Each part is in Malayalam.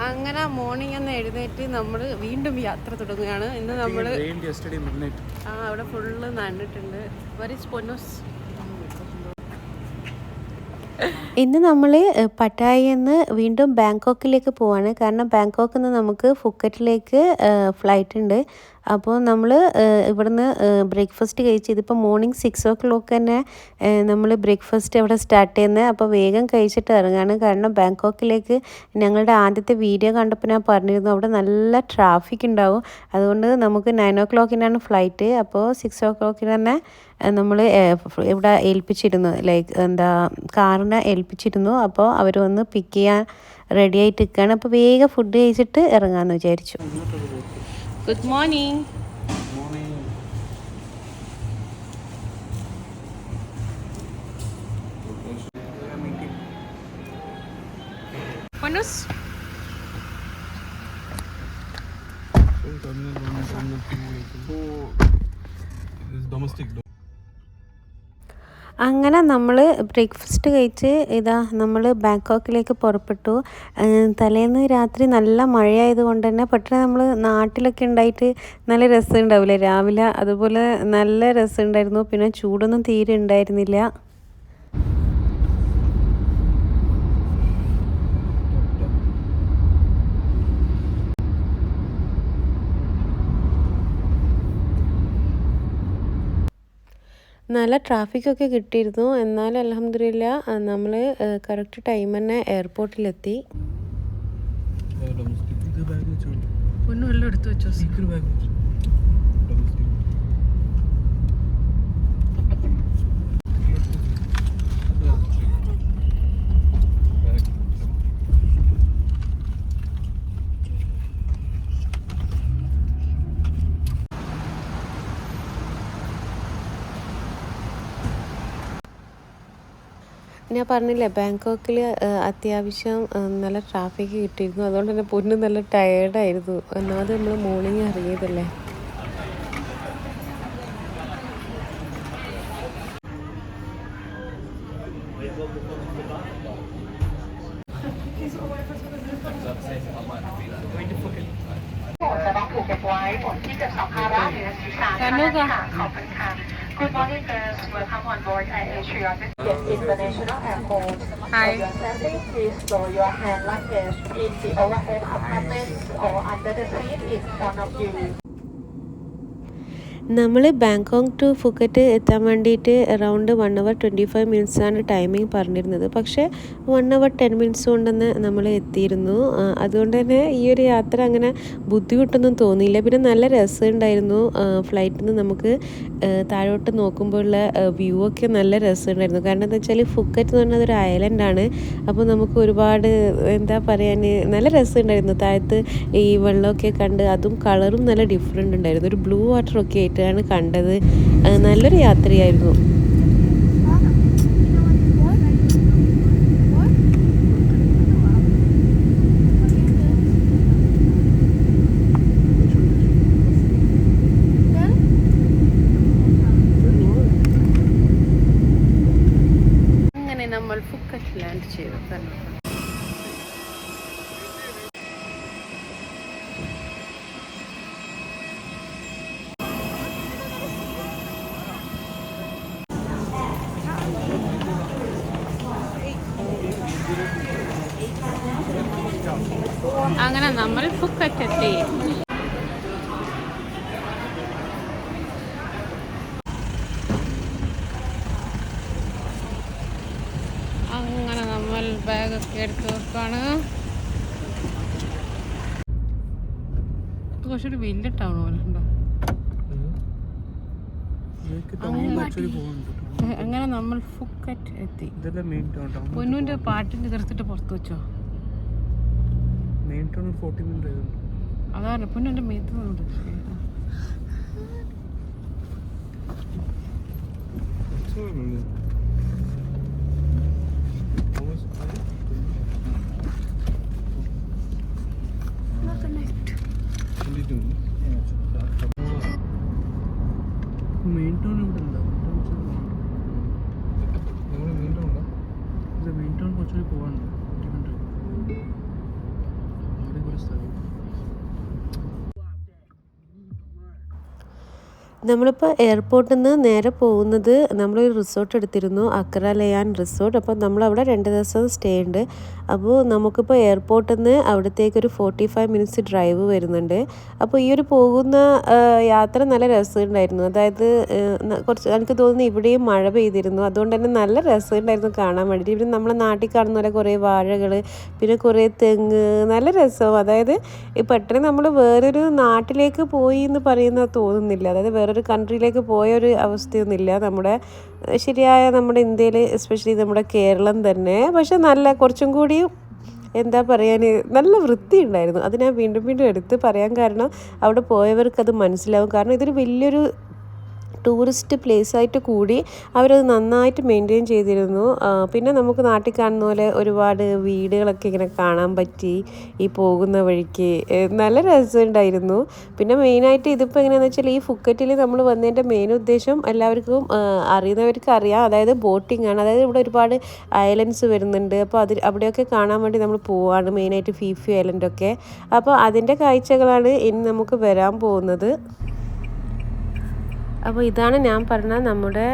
അങ്ങനെ മോർണിംഗ് ഒന്ന് എഴുന്നേറ്റ് നമ്മൾ വീണ്ടും യാത്ര തുടങ്ങുകയാണ്. ഇന്ന് നമ്മൾ അവിടെ ഫുള്ള് നന്നിട്ടുണ്ട്. ഇന്ന് നമ്മൾ പട്ടായയിൽ നിന്ന് വീണ്ടും ബാങ്കോക്കിലേക്ക് പോവാണ്. കാരണം ബാങ്കോക്കിൽ നിന്ന് നമുക്ക് ഫുക്കറ്റിലേക്ക് ഫ്ലൈറ്റ് ഉണ്ട്. അപ്പോൾ നമ്മൾ ഇവിടുന്ന് ബ്രേക്ക്ഫാസ്റ്റ് കഴിച്ച് ഇതിപ്പോൾ മോർണിംഗ് 6 o'clock തന്നെ നമ്മൾ ബ്രേക്ക്ഫാസ്റ്റ് അവിടെ സ്റ്റാർട്ട് ചെയ്യുന്നത്. അപ്പോൾ വേഗം കഴിച്ചിട്ട് ഇറങ്ങാണ്. കാരണം ബാങ്കോക്കിലേക്ക് ഞങ്ങളുടെ ആദ്യത്തെ വീഡിയോ കണ്ടപ്പോൾ ഞാൻ പറഞ്ഞിരുന്നു അവിടെ നല്ല ട്രാഫിക് ഉണ്ടാവും. അതുകൊണ്ട് നമുക്ക് 9 o'clock ഫ്ലൈറ്റ്. അപ്പോൾ 6 o'clock തന്നെ നമ്മൾ ഇവിടെ ഏൽപ്പിച്ചിരുന്നു, കാറിനെ ഏൽപ്പിച്ചിരുന്നു. അപ്പോൾ അവർ വന്ന് പിക്ക് ചെയ്യാൻ റെഡി ആയിട്ട് നിൽക്കുകയാണ്. അപ്പോൾ വേഗം ഫുഡ് കഴിച്ചിട്ട് ഇറങ്ങാമെന്ന് വിചാരിച്ചു. Good morning. അങ്ങനെ നമ്മൾ ബ്രേക്ക്ഫാസ്റ്റ് കഴിച്ച് നമ്മൾ ബാങ്കോക്കിലേക്ക് പുറപ്പെട്ടു. തലേന്ന് രാത്രി നല്ല മഴയായതുകൊണ്ട് തന്നെ പെട്ടെന്ന് നമ്മൾ നാട്ടിലൊക്കെ ഉണ്ടായിട്ട് നല്ല രസം ഉണ്ടാവില്ലേ രാവിലെ, അതുപോലെ നല്ല രസം ഉണ്ടായിരുന്നു. പിന്നെ ചൂടൊന്നും തീരെ ഉണ്ടായിരുന്നില്ല. നല്ല ട്രാഫിക്കൊക്കെ കിട്ടിയിരുന്നു. എന്നാലും അൽഹംദുലില്ലാഹ് നമ്മൾ കറക്റ്റ് ടൈം തന്നെ എയർപോർട്ടിലെത്തി. പൊന്നു എല്ലാം എടുത്തു വെച്ചോ. ഞാൻ പറഞ്ഞില്ലേ ബാങ്കോക്കിൽ അത്യാവശ്യം നല്ല ട്രാഫിക് കിട്ടിയിരുന്നു. അതുകൊണ്ട് തന്നെ പൊന്നു നല്ല ടയേർഡായിരുന്നു. ഒന്നാമത് നമ്മൾ morning ഇറങ്ങിയതല്ലേ. Good morning, guys. Welcome on board AirAsia International Airport. Hi. For your safety, please store your hand luggage in the overhead compartments or under the seat in front of you. നമ്മൾ ബാങ്കോക്ക് ടു ഫുക്കറ്റ് എത്താൻ വേണ്ടിയിട്ട് അറൗണ്ട് 1 hour 25 minutes ടൈമിംഗ് പറഞ്ഞിരുന്നത്. പക്ഷേ 1 hour 10 minutes കൊണ്ട് തന്നെ നമ്മൾ എത്തിയിരുന്നു. അതുകൊണ്ട് തന്നെ ഈ ഒരു യാത്ര അങ്ങനെ ബുദ്ധിമുട്ടൊന്നും തോന്നിയില്ല. പിന്നെ നല്ല രസമുണ്ടായിരുന്നു. ഫ്ലൈറ്റിൽ നിന്ന് നമുക്ക് താഴോട്ട് നോക്കുമ്പോഴുള്ള വ്യൂ ഒക്കെ നല്ല രസമുണ്ടായിരുന്നു. കാരണം എന്താ വെച്ചാൽ ഫുക്കറ്റ് എന്ന് പറഞ്ഞാൽ ഒരു ഐലൻഡാണ്. അപ്പോൾ നമുക്ക് ഒരുപാട് നല്ല രസമുണ്ടായിരുന്നു. താഴത്ത് ഈ വെള്ളമൊക്കെ കണ്ട് അതും കളറും നല്ല ഡിഫറെൻ്റ് ഉണ്ടായിരുന്നു. ഒരു ബ്ലൂ വാട്ടറൊക്കെ ആയിട്ടാണ് കണ്ടത്. നല്ലൊരു യാത്രയായിരുന്നു. അങ്ങനെ നമ്മൾ ഫുക്കറ്റ് ലാൻഡ് ചെയ്തു തന്നെ. അങ്ങനെ നമ്മൾ ഫുക്കറ്റ് എത്തി. അങ്ങനെ നമ്മൾ ബാഗൊക്കെ എടുത്ത് വെക്കാണ്. കുറച്ചൊരു വലിയ ടൗൺ പോലെ ഉണ്ടോ. അങ്ങനെ നമ്മൾ ഫുക്കറ്റ് എത്തി. പൊന്നുവിന്റെ പാട്ടിന്റെ തീർത്തിട്ട് പുറത്ത് വെച്ചോ. അതാണ് പൊന്നു എൻ്റെ മേത്ത് വന്നത്. മെയിൻ ടൗൺ ഇവിടെ ഉണ്ടോ? മെയിൻ ടൗൺ കുറച്ചുകൂടി പോകാനുണ്ട്. നമ്മളിപ്പോൾ എയർപോർട്ടിൽ നിന്ന് നേരെ പോകുന്നത് നമ്മളൊരു റിസോർട്ട് എടുത്തിരുന്നു, അക്ര ലയാൻ റിസോർട്ട്. അപ്പോൾ നമ്മളവിടെ 2 ദിവസം സ്റ്റേ ഉണ്ട്. അപ്പോൾ നമുക്കിപ്പോൾ എയർപോർട്ടിൽ നിന്ന് അവിടത്തേക്കൊരു 45 മിനിറ്റ്സ് ഡ്രൈവ് വരുന്നുണ്ട്. അപ്പോൾ ഈ ഒരു പോകുന്ന യാത്ര നല്ല രസമുണ്ടായിരുന്നു. അതായത് കുറച്ച് എനിക്ക് തോന്നുന്നു ഇവിടെയും മഴ പെയ്തിരുന്നു, അതുകൊണ്ട് തന്നെ നല്ല രസമുണ്ടായിരുന്നു കാണാൻ വേണ്ടിയിട്ട്. ഇവിടെ നമ്മളെ നാട്ടിൽ കാണുന്ന പോലെ കുറേ വാഴകൾ, പിന്നെ കുറേ തെങ്ങ്, നല്ല രസം. അതായത് പെട്ടെന്ന് നമ്മൾ വേറൊരു നാട്ടിലേക്ക് പോയി എന്ന് പറയുന്നത് തോന്നുന്നില്ല. അതായത് വേറൊരു കൺട്രിയിലേക്ക് പോയൊരു അവസ്ഥയൊന്നുമില്ല. നമ്മുടെ ഇന്ത്യയിൽ എസ്പെഷ്യലി നമ്മുടെ കേരളം തന്നെ. പക്ഷെ നല്ല കുറച്ചും കൂടി എന്താ പറയാൻ, നല്ല വൃത്തി ഉണ്ടായിരുന്നു. അത് ഞാൻ വീണ്ടും വീണ്ടും എടുത്ത് പറയാൻ കാരണം അവിടെ പോയവർക്ക് അത് മനസ്സിലാവും. കാരണം ഇതൊരു വലിയൊരു ടൂറിസ്റ്റ് പ്ലേസായിട്ട് കൂടി അവരത് നന്നായിട്ട് മെയിൻറ്റെയിൻ ചെയ്തിരുന്നു. പിന്നെ നമുക്ക് നാട്ടിൽ കാണുന്ന പോലെ ഒരുപാട് വീടുകളൊക്കെ ഇങ്ങനെ കാണാൻ പറ്റി ഈ പോകുന്ന വഴിക്ക്. നല്ല രസമുണ്ടായിരുന്നു. പിന്നെ മെയിനായിട്ട് ഇതിപ്പോൾ എങ്ങനെയാണെന്ന് വെച്ചാൽ ഈ ഫുക്കറ്റിൽ നമ്മൾ വന്നതിൻ്റെ മെയിൻ ഉദ്ദേശം എല്ലാവർക്കും അറിയുന്നവർക്ക് അറിയാം, അതായത് ബോട്ടിംഗ് ആണ്. അതായത് ഇവിടെ ഒരുപാട് ഐലൻഡ്സ് വരുന്നുണ്ട്. അപ്പോൾ അവിടെയൊക്കെ കാണാൻ വേണ്ടി നമ്മൾ പോവാണ്, മെയിനായിട്ട് ഫിഫി ഐലൻഡൊക്കെ. അപ്പോൾ അതിൻ്റെ കാഴ്ചകളാണ് ഇനി നമുക്ക് വരാൻ പോകുന്നത്. അപ്പോൾ ഇതാണ് ഞാൻ പറഞ്ഞ നമ്മുടെ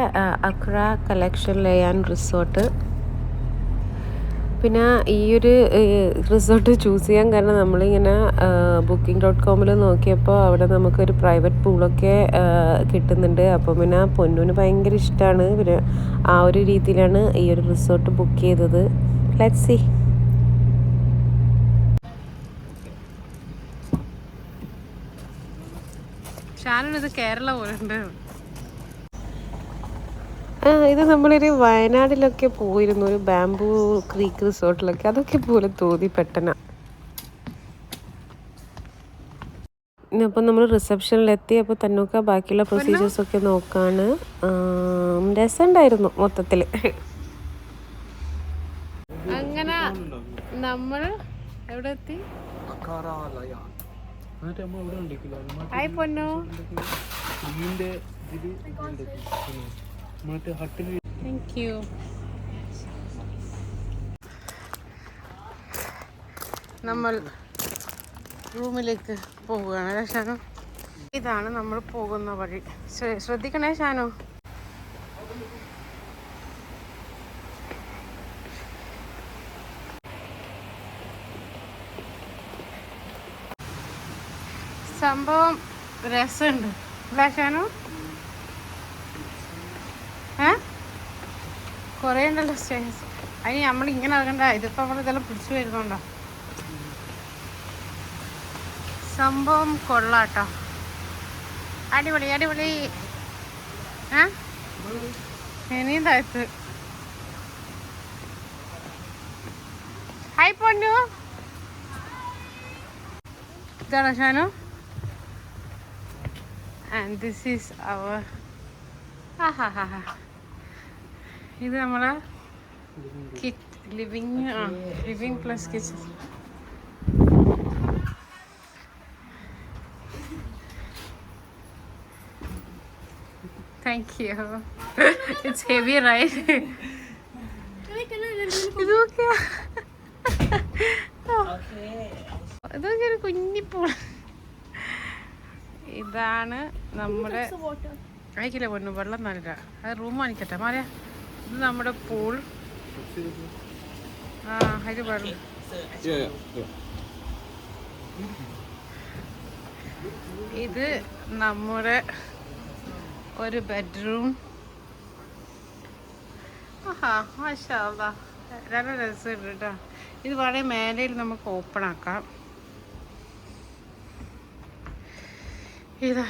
അക്ര കളക്ഷൻ ലയാൻ റിസോർട്ട്. പിന്നെ ഈ ഒരു റിസോർട്ട് ചൂസ് ചെയ്യാൻ കാരണം നമ്മളിങ്ങനെ booking.com നോക്കിയപ്പോൾ അവിടെ നമുക്കൊരു പ്രൈവറ്റ് പൂളൊക്കെ കിട്ടുന്നുണ്ട്. അപ്പോൾ പിന്നെ പൊന്നൂന് ഭയങ്കര ഇഷ്ടമാണ്. പിന്നെ ആ ഒരു രീതിയിലാണ് ഈ ഒരു റിസോർട്ട് ബുക്ക് ചെയ്തത്. Let's see. ഷാനിത് കേരള പോലെ ഉണ്ട്. ഇത് നമ്മളൊരു വയനാട്ടിലൊക്കെ പോയിരുന്നു, ഒരു ബാംബൂ ക്രീക്ക് റിസോർട്ടിലൊക്കെ, അതൊക്കെ പോലെ തോന്നി പെട്ടെന്ന്. അപ്പോൾ നമ്മൾ റിസപ്ഷനിലെത്തി. അപ്പോൾ തന്നൊക്കെ ബാക്കിയുള്ള പ്രൊസീജിയേഴ്സൊക്കെ നോക്കാണ്. രസമുണ്ടായിരുന്നു മൊത്തത്തിൽ. അങ്ങനെ നമ്മൾ എവിടെ എത്തി? ഹായ് പൊന്നു. Thank you. നമ്മൾ റൂമിലേക്ക് പോവുകയാണ് ഷാനു. ഇതാണ് നമ്മൾ പോകുന്ന വഴി. ശ്രദ്ധിക്കണേ ഷാനു. സംഭവം രസമുണ്ട് അല്ലേ ഷാനു? കുറേ ഉണ്ടല്ലോ സ്റ്റേസ്. അതിന് നമ്മൾ ഇങ്ങനെ ഇറങ്ങണ്ട, ഇതിപ്പോൾ നമ്മൾ ഇതെല്ലാം പിടിച്ചു വരുന്നുണ്ടോ. സംഭവം കൊള്ളാട്ടോ, അടിപൊളി അടിപൊളി. ഇനിയും താഴത്ത്. ഹായ് പൊന്നു. ഇതാണോ Shanu? And this is our ഇത് നമ്മളെ living plus kitchen. Thank you. It's heavy right. ഇതൊക്കെ ഒരു കുഞ്ഞിപ്പൂ. ഇതാണ് നമ്മുടെ കഴിക്കില്ല പൊന്നു, വെള്ളം നനല്ല. അത് റൂം കാണിക്കട്ടെ മാറിയ. ഇത് നമ്മുടെ പൂൾ. അതിൽ വെള്ളം. ഇത് നമ്മുടെ ഒരു ബെഡ്റൂം. മാഷാ അല്ലാ, നല്ല രസമുണ്ട് കേട്ടോ. ഇത് വളരെ മേലയിൽ നമുക്ക് ഓപ്പൺ ആക്കാം. ഇതാ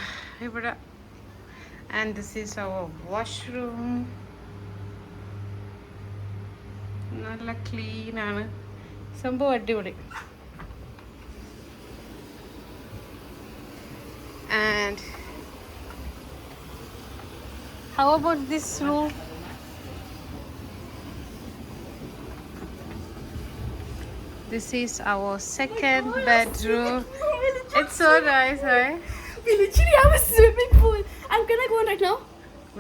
ഇവിടെ. And this is our washroom. നല്ല ക്ലീനാണ് സംഭവം, അടിപൊളി. And how about this room? This is our second bedroom. It's so nice, right? We literally have a swimming pool. I'm gonna go in right now.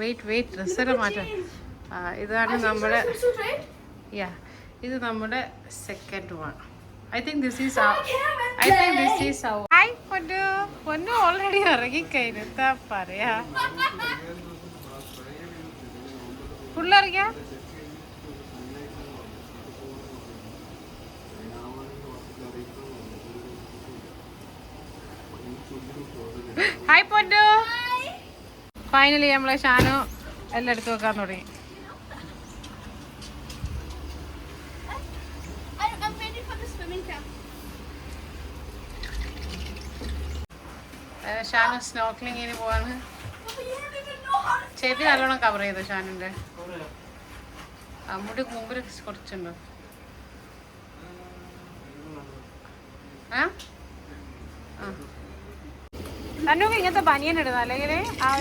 Wait, ഡ്രസ്സെല്ലാം മാറ്റാം. ഇതാണ് നമ്മുടെ, ഇത് നമ്മുടെ second one. I think this is our hi പൊന്നു. പൊന്നു ഓൾറെഡി ഇറങ്ങിക്കഴിഞ്ഞു, എന്താ പറയാ. ഫുള്ളിറങ്ങിയ ഹായ് പൊന്നു. ഫൈനലി നമ്മളെ ഷാനു എല്ലാം എടുത്ത് വെക്കാൻ തുടങ്ങി. I'm waiting for the swimming cap. Shanu സ്നോക്ലിങ്ങിന് പോവാണ്. But you don't even know how to. ചെവി നല്ലോണം കവർ ചെയ്തു ഷാനുന്റെ. മുടി മുമ്പിൽ കുറച്ചുണ്ടോ? തന്നൊക്കെ ഇങ്ങനത്തെ ബനിയൻ ഇടുന്ന അല്ലെങ്കിൽ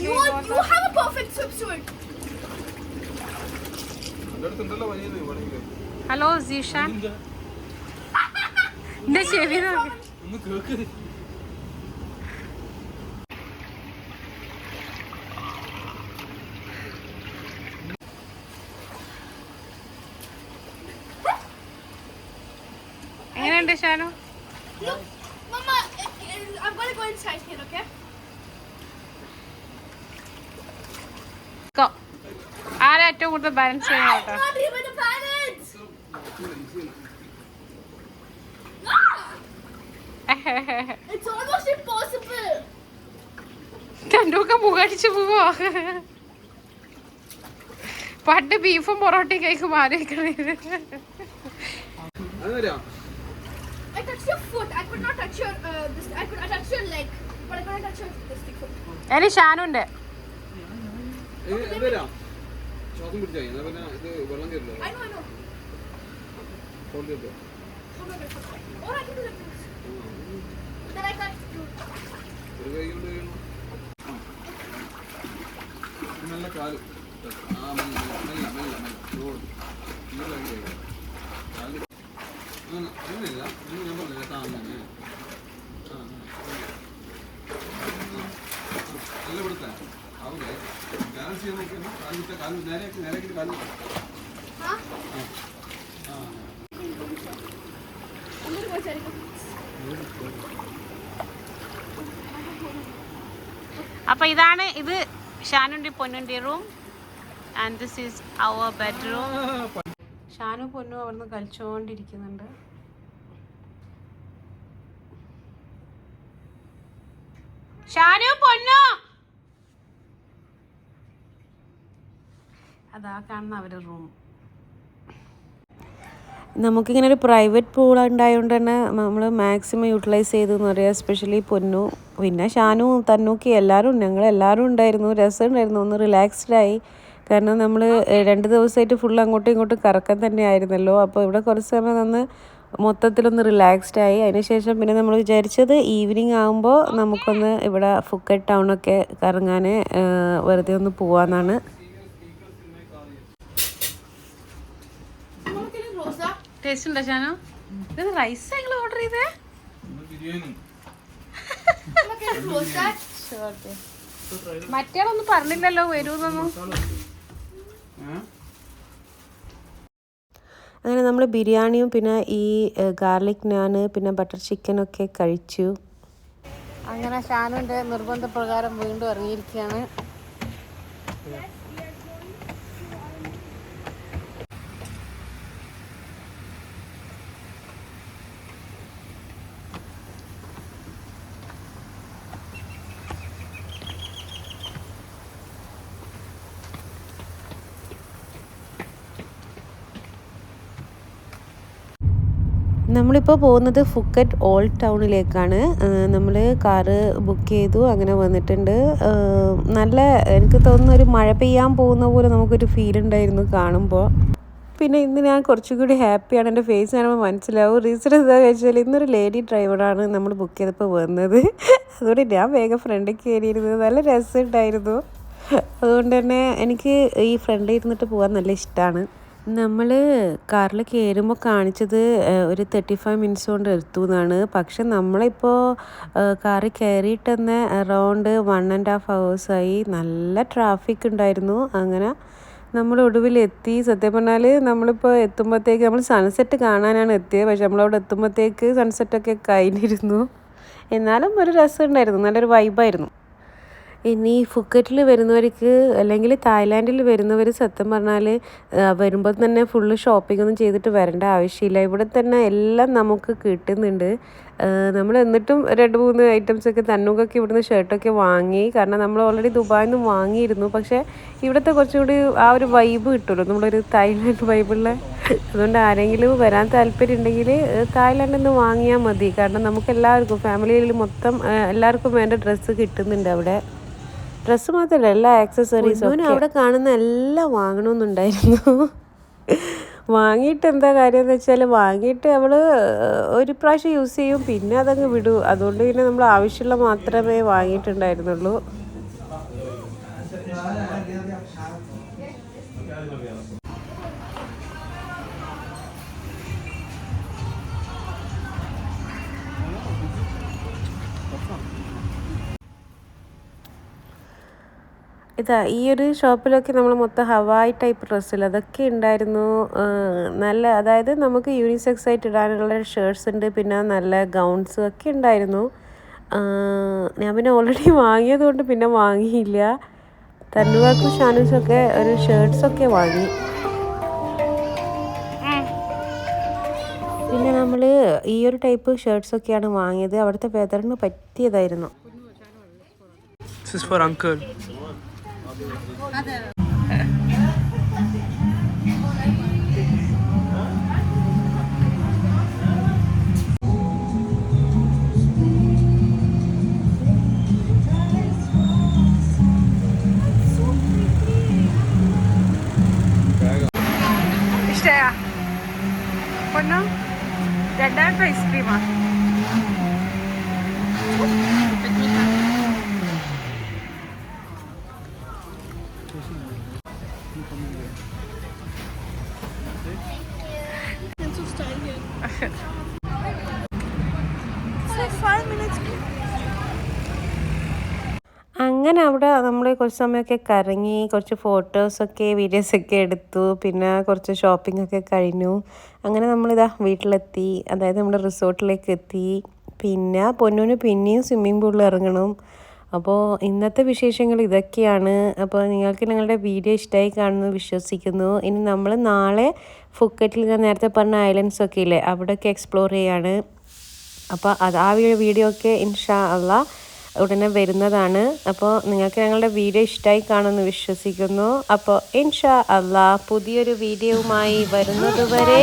You have a perfect swimsuit. Hello Jeeshan, എന്റെ ചെവി നോക്കി. എങ്ങനെയുണ്ട് Shanu? Look, Mama, I'm gonna go inside here, okay? ആരാ ഏറ്റവും കൂടുതൽ ബാലൻസ് ചെയ്യുന്ന കേട്ടോ? Not even a balance. It's almost impossible. രണ്ടൊക്കെ മുഖടിച്ച് പോവോ? പണ്ട് ബീഫും പൊറോട്ടയും കഴിക്കും ആലോചിക്കണേ. I touched your foot. I could not touch your this. I could touch your leg, but I couldn't touch your this foot. അതിന് ഷാനുണ്ട്. I know. Or I can do like this. Then I can't do. അപ്പൊ ഇതാണ് ഇത് ഷാനുന്റെ പൊന്നുന്റെ room and this is our bedroom. Shanu Ponnu അവിടുന്ന് കളിച്ചോണ്ടിരിക്കുന്നുണ്ട്. ഷാനു പൊന്നു, അതാ കാണുന്ന അവരുടെ റൂം. നമുക്കിങ്ങനെ ഒരു പ്രൈവറ്റ് പൂൾ ഉണ്ടായതുകൊണ്ട് തന്നെ നമ്മൾ മാക്സിമം യൂട്ടിലൈസ് ചെയ്തു എന്ന് പറയാം. എസ്പെഷ്യലി പൊന്നു, പിന്നെ ഷാനു, തന്നൂക്കി എല്ലാവരും, ഞങ്ങളെല്ലാവരും ഉണ്ടായിരുന്നു. രസമുണ്ടായിരുന്നു, ഒന്ന് റിലാക്സ്ഡായി. കാരണം നമ്മൾ 2 ദിവസമായിട്ട് ഫുൾ അങ്ങോട്ടും ഇങ്ങോട്ടും കറക്കം തന്നെ ആയിരുന്നല്ലോ. അപ്പോൾ ഇവിടെ കുറച്ച് സമയം നിന്ന് മൊത്തത്തിലൊന്ന് റിലാക്സ്ഡായി. അതിനുശേഷം പിന്നെ നമ്മൾ വിചാരിച്ചത് ഈവനിങ് ആകുമ്പോൾ നമുക്കൊന്ന് ഇവിടെ ഫുക്കറ്റ് ടൗണൊക്കെ കറങ്ങാൻ വെറുതെ ഒന്ന് പോവാന്നാണ്. ടേസ്റ്റ് ഉണ്ടോ ഷാനു? ഇത് റൈസ് ഞങ്ങൾ ഓർഡർ ചെയ്തേ. മറ്റേളൊന്നും പറഞ്ഞില്ലല്ലോ വരൂന്നൊന്നും. അങ്ങനെ നമ്മൾ ബിരിയാണിയും പിന്നെ ഈ ഗാർലിക് നാൻ പിന്നെ ബട്ടർ ചിക്കനൊക്കെ കഴിച്ചു. അങ്ങനെ ഷാനുവിൻ്റെ നിർബന്ധപ്രകാരം വീണ്ടും ഇറങ്ങിയിരിക്കുകയാണ്. നമ്മളിപ്പോൾ പോകുന്നത് ഫുക്കറ്റ് ഓൾഡ് ടൗണിലേക്കാണ്. നമ്മൾ കാറ് ബുക്ക് ചെയ്തു, അങ്ങനെ വന്നിട്ടുണ്ട്. നല്ല, എനിക്ക് തോന്നുന്നു ഒരു മഴ പെയ്യാൻ പോകുന്ന പോലെ നമുക്കൊരു ഫീൽ ഉണ്ടായിരുന്നു കാണുമ്പോൾ. പിന്നെ ഇന്ന് ഞാൻ കുറച്ചുകൂടി ഹാപ്പിയാണ്, എൻ്റെ ഫേസ് കാണുമ്പോൾ മനസ്സിലാവും. റീസൺ എന്താണെന്ന് വെച്ചാൽ ഇന്നൊരു ലേഡി ഡ്രൈവറാണ് നമ്മൾ ബുക്ക് ചെയ്തപ്പോൾ വന്നത്. അതുകൊണ്ട് ഞാൻ വേഗം ഫ്രണ്ടിൽ കയറിയിരുന്നത്. നല്ല രസമുണ്ടായിരുന്നു. അതുകൊണ്ട് തന്നെ എനിക്ക് ഈ ഫ്രണ്ടിൽ ഇരുന്നിട്ട് പോകാൻ നല്ല ഇഷ്ടമാണ്. നമ്മൾ കാറിൽ കയറുമ്പോൾ കാണിച്ചത് ഒരു 35 മിനിറ്റ്സ് കൊണ്ട് എത്തു എന്നാണ്. പക്ഷെ നമ്മളിപ്പോൾ കാറിൽ കയറിയിട്ട് തന്നെ അറൗണ്ട് 1.5 hours നല്ല ട്രാഫിക് ഉണ്ടായിരുന്നു. അങ്ങനെ നമ്മൾ ഒടുവിലെത്തി. സത്യം പറഞ്ഞാൽ നമ്മളിപ്പോൾ എത്തുമ്പോഴത്തേക്ക് നമ്മൾ സൺസെറ്റ് കാണാനാണ് എത്തിയത്. പക്ഷെ നമ്മളവിടെ എത്തുമ്പോഴത്തേക്ക് സൺസെറ്റൊക്കെ കഴിഞ്ഞിരുന്നു. എന്നാലും ഒരു രസമുണ്ടായിരുന്നു, നല്ലൊരു വൈബായിരുന്നു. ഇനി ഫുക്കറ്റിൽ വരുന്നവർക്ക് അല്ലെങ്കിൽ തായ്ലാൻഡിൽ വരുന്നവർ സത്യം പറഞ്ഞാൽ വരുമ്പോൾ തന്നെ ഫുള്ള് ഷോപ്പിംഗ് ഒന്നും ചെയ്തിട്ട് വരേണ്ട ആവശ്യമില്ല. ഇവിടെ തന്നെ എല്ലാം നമുക്ക് കിട്ടുന്നുണ്ട്. നമ്മൾ എന്നിട്ടും 2-3 ഐറ്റംസൊക്കെ തന്നൂക്കൊക്കെ ഇവിടുന്ന് ഷർട്ടൊക്കെ വാങ്ങി. കാരണം നമ്മൾ ഓൾറെഡി ദുബായിൽ നിന്ന് വാങ്ങിയിരുന്നു. പക്ഷേ ഇവിടുത്തെ കുറച്ചും കൂടി ആ ഒരു വൈബ് കിട്ടുമല്ലോ, നമ്മളൊരു തായ്ലാൻഡ് വൈബുള്ള. അതുകൊണ്ട് ആരെങ്കിലും വരാൻ താല്പര്യം ഉണ്ടെങ്കിൽ തായ്ലാൻഡിൽ നിന്ന് വാങ്ങിയാൽ മതി. കാരണം നമുക്ക് എല്ലാവർക്കും ഫാമിലിയിൽ മൊത്തം എല്ലാവർക്കും വേണ്ട ഡ്രസ്സ് കിട്ടുന്നുണ്ട് അവിടെ. ഡ്രസ്സ് മാത്രമല്ല, എല്ലാ ആക്സസറീസും അവിടെ കാണുന്ന എല്ലാം വാങ്ങണമെന്നുണ്ടായിരുന്നു. വാങ്ങിയിട്ട് എന്താ കാര്യം എന്ന് വെച്ചാൽ വാങ്ങിയിട്ട് അവൾ ഒരു പ്രാവശ്യം യൂസ് ചെയ്യും, പിന്നെ അതങ്ങ് വിടും. അതുകൊണ്ട് പിന്നെ നമ്മൾ ആവശ്യമുള്ള മാത്രമേ വാങ്ങിയിട്ടുണ്ടായിരുന്നുള്ളൂ. ഇതാ ഈ ഒരു ഷോപ്പിലൊക്കെ നമ്മൾ മൊത്തം ഹവായി ടൈപ്പ് ഡ്രസ്സിൽ അതൊക്കെ ഉണ്ടായിരുന്നു. നല്ല, അതായത് നമുക്ക് യൂണിസെക്സ് ആയിട്ട് ഇടാനുള്ള ഷർട്ട്സ് ഉണ്ട്, പിന്നെ നല്ല ഗൗൺസും ഒക്കെ ഉണ്ടായിരുന്നു. ഞാൻ പിന്നെ ഓൾറെഡി വാങ്ങിയത് കൊണ്ട് പിന്നെ വാങ്ങിയില്ല. തന്നുവാക്കും ഷാനൂസൊക്കെ ഒരു ഷർട്ട്സൊക്കെ വാങ്ങി. പിന്നെ നമ്മൾ ഈ ഒരു ടൈപ്പ് ഷർട്ട്സൊക്കെയാണ് വാങ്ങിയത്. അവിടുത്തെ വെതറിന് പറ്റിയതായിരുന്നു. This is for uncle. ഇഷ്ടയാ പൊന്നോ? രണ്ടാമത്തെ ഐസ്ക്രീമാ. അങ്ങനെ അവിടെ നമ്മൾ കുറച്ച് സമയമൊക്കെ കറങ്ങി, കുറച്ച് ഫോട്ടോസൊക്കെ വീഡിയോസൊക്കെ എടുത്തു. പിന്നെ കുറച്ച് ഷോപ്പിംഗ് ഒക്കെ കഴിഞ്ഞു. അങ്ങനെ നമ്മളിതാ വീട്ടിലെത്തി, അതായത് നമ്മുടെ റിസോർട്ടിലേക്ക് എത്തി. പിന്നെ പൊന്നൂന് പിന്നെയും സ്വിമ്മിംഗ് പൂളിൽ ഇറങ്ങണം. അപ്പോൾ ഇന്നത്തെ വിശേഷങ്ങൾ ഇതൊക്കെയാണ്. അപ്പോൾ നിങ്ങൾക്ക് ഞങ്ങളുടെ വീഡിയോ ഇഷ്ടമായി കാണുമെന്ന് വിശ്വസിക്കുന്നു. ഇനി നമ്മൾ നാളെ ഫുക്കറ്റിൽ ഞാൻ നേരത്തെ പറഞ്ഞ ഐലൻഡ്സൊക്കെ ഇല്ലേ, അവിടെയൊക്കെ എക്സ്പ്ലോർ ചെയ്യാണ്. അപ്പോൾ ആ വീഡിയോ ഒക്കെ ഇൻഷാ അള്ളാ ഉടനെ വരുന്നതാണ്. അപ്പോൾ നിങ്ങൾക്ക് ഞങ്ങളുടെ വീഡിയോ ഇഷ്ടമായി കാണുമെന്ന് വിശ്വസിക്കുന്നു. അപ്പോൾ ഇൻഷാ അള്ളാ പുതിയൊരു വീഡിയോയുമായി വരുന്നത് വരെ